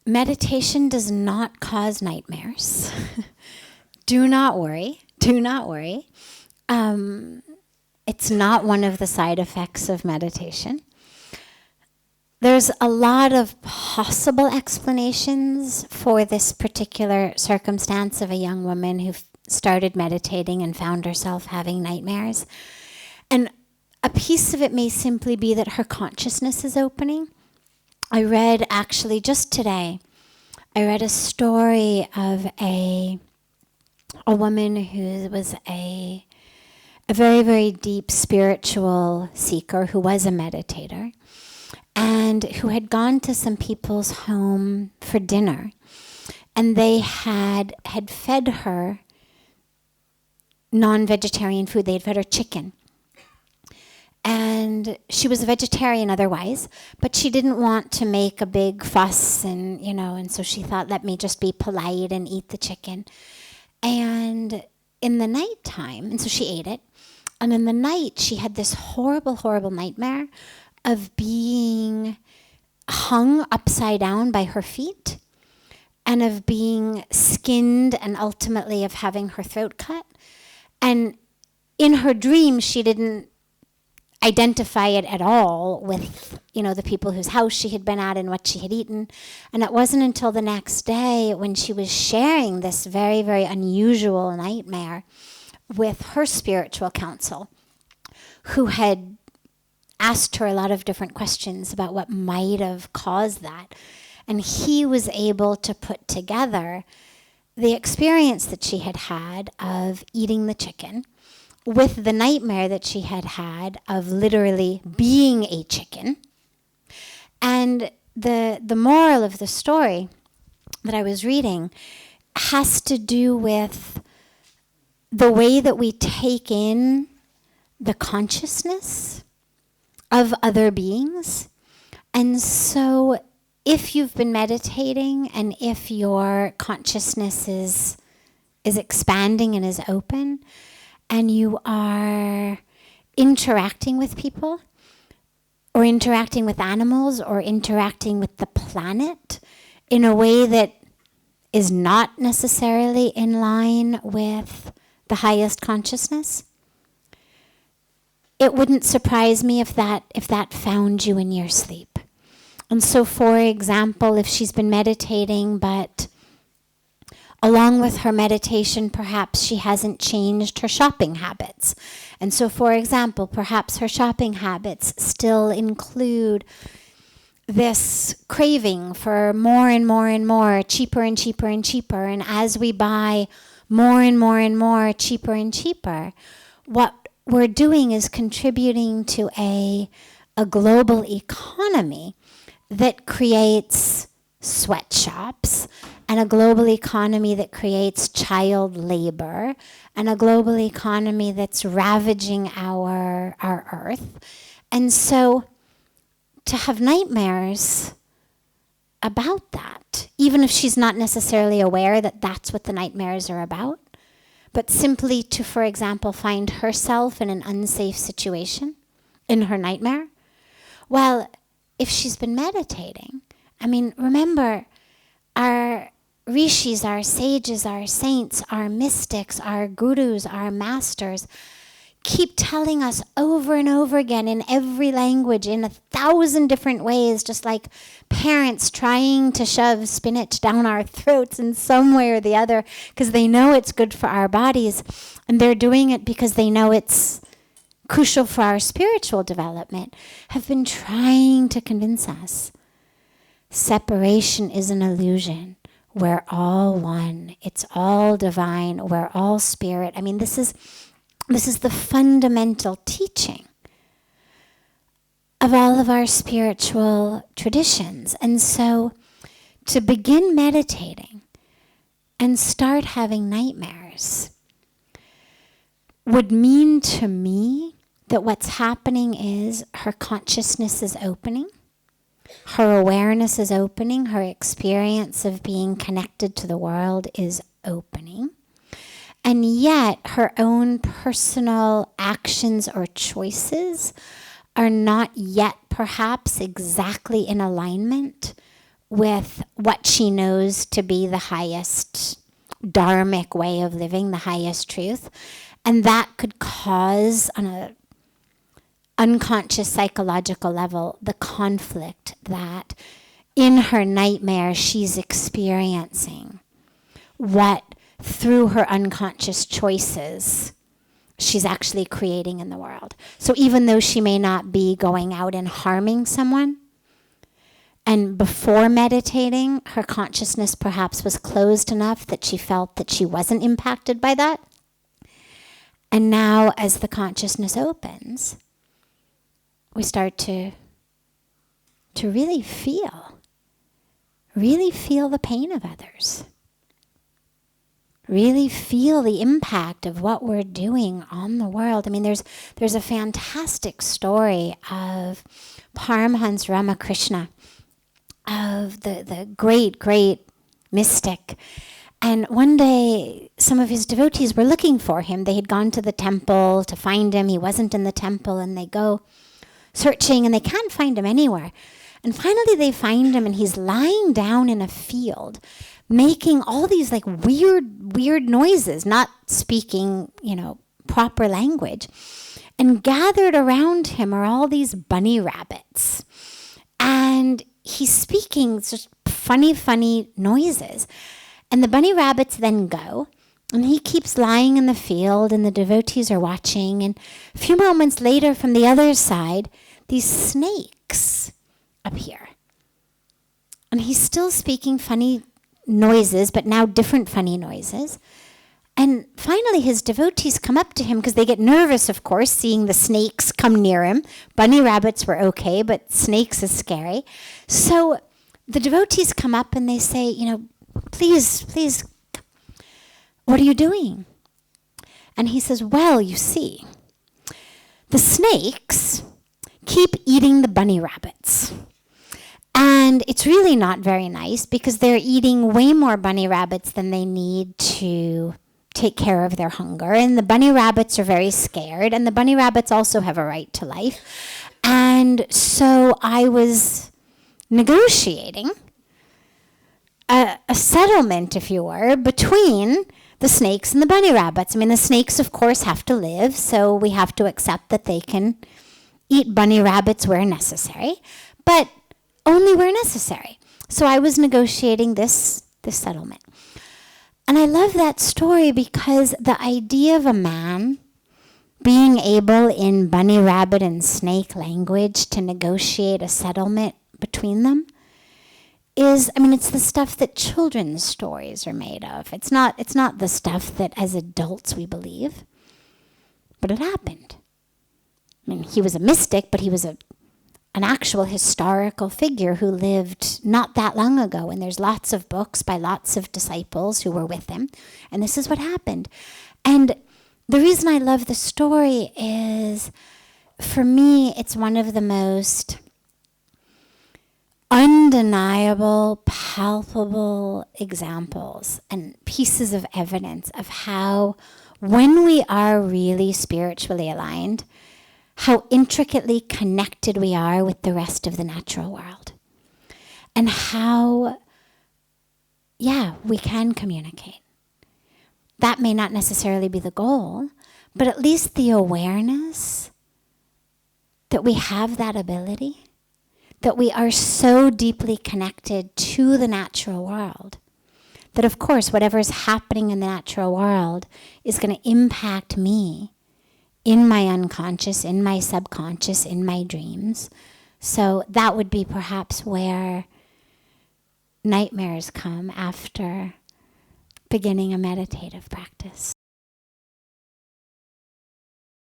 meditation does not cause nightmares. Do not worry. Do not worry. It's not one of the side effects of meditation. There's a lot of possible explanations for this particular circumstance of a young woman who started meditating and found herself having nightmares. And a piece of it may simply be that her consciousness is opening. I read, actually, just today, I read a story of a woman who was a very, very deep spiritual seeker who was a meditator and who had gone to some people's home for dinner. And they had fed her non-vegetarian food. They had fed her chicken. And she was a vegetarian otherwise, but she didn't want to make a big fuss and so she thought, let me just be polite and eat the chicken. And in the nighttime, and so she ate it, and in the night she had this horrible, horrible nightmare of being hung upside down by her feet and of being skinned and ultimately of having her throat cut. And in her dream, she didn't identify it at all with, the people whose house she had been at and what she had eaten. And it wasn't until the next day when she was sharing this very, very unusual nightmare with her spiritual counsel, who had asked her a lot of different questions about what might have caused that. And he was able to put together the experience that she had had of eating the chicken with the nightmare that she had had of literally being a chicken. And the moral of the story that I was reading has to do with the way that we take in the consciousness of other beings. And so if you've been meditating and if your consciousness is expanding and is open, and you are interacting with people, or interacting with animals, or interacting with the planet in a way that is not necessarily in line with the highest consciousness, it wouldn't surprise me if that found you in your sleep. And so, for example, if she's been meditating, but along with her meditation, perhaps she hasn't changed her shopping habits. And so, for example, perhaps her shopping habits still include this craving for more and more and more, cheaper and cheaper and cheaper. And as we buy more and more and more, cheaper and cheaper, what we're doing is contributing to a global economy that creates sweatshops, and a global economy that creates child labor, and a global economy that's ravaging our earth. And so to have nightmares about that, even if she's not necessarily aware that that's what the nightmares are about, but simply to, for example, find herself in an unsafe situation in her nightmare, well, if she's been meditating, remember, our rishis, our sages, our saints, our mystics, our gurus, our masters keep telling us over and over again in every language, in 1,000 different ways, just like parents trying to shove spinach down our throats in some way or the other because they know it's good for our bodies, and they're doing it because they know it's crucial for our spiritual development, have been trying to convince us separation is an illusion. We're all one. It's all divine. We're all spirit. This is the fundamental teaching of all of our spiritual traditions. And so to begin meditating and start having nightmares would mean to me that what's happening is her consciousness is opening, her awareness is opening, her experience of being connected to the world is opening, and yet her own personal actions or choices are not yet perhaps exactly in alignment with what she knows to be the highest dharmic way of living, the highest truth. And that could cause, on an unconscious psychological level, the conflict that in her nightmare she's experiencing what, through her unconscious choices, she's actually creating in the world. So even though she may not be going out and harming someone, and before meditating, her consciousness perhaps was closed enough that she felt that she wasn't impacted by that. And now as the consciousness opens, we start to really feel the pain of others. Really feel the impact of what we're doing on the world. I mean, there's a fantastic story of Paramhans Ramakrishna, of the great, great mystic. And one day, some of his devotees were looking for him. They had gone to the temple to find him. He wasn't in the temple, and they go searching, and they can't find him anywhere. And finally, they find him, and he's lying down in a field, making all these like weird noises, not speaking, proper language. And gathered around him are all these bunny rabbits. And he's speaking just funny noises. And the bunny rabbits then go, and he keeps lying in the field, and the devotees are watching. And a few moments later, from the other side, these snakes appear. And he's still speaking funny noises, but now different funny noises. And finally, his devotees come up to him because they get nervous, of course, seeing the snakes come near him. Bunny rabbits were okay, but snakes is scary. So the devotees come up and they say, please, what are you doing? And he says, well, you see, the snakes keep eating the bunny rabbits. And it's really not very nice because they're eating way more bunny rabbits than they need to take care of their hunger. And the bunny rabbits are very scared. And the bunny rabbits also have a right to life. And so I was negotiating a settlement, if you were, between the snakes and the bunny rabbits. I mean, the snakes, of course, have to live. So we have to accept that they can eat bunny rabbits where necessary. But only where necessary. So I was negotiating this settlement. And I love that story because the idea of a man being able in bunny rabbit and snake language to negotiate a settlement between them is, it's the stuff that children's stories are made of. It's not the stuff that as adults we believe. But it happened. He was a mystic, but he was an actual historical figure who lived not that long ago. And there's lots of books by lots of disciples who were with him. And this is what happened. And the reason I love the story is, for me, it's one of the most undeniable, palpable examples and pieces of evidence of how, when we are really spiritually aligned, how intricately connected we are with the rest of the natural world. And how, we can communicate. That may not necessarily be the goal, but at least the awareness that we have that ability, that we are so deeply connected to the natural world, that of course whatever is happening in the natural world is going to impact me in my unconscious, in my subconscious, in my dreams. So that would be perhaps where nightmares come after beginning a meditative practice.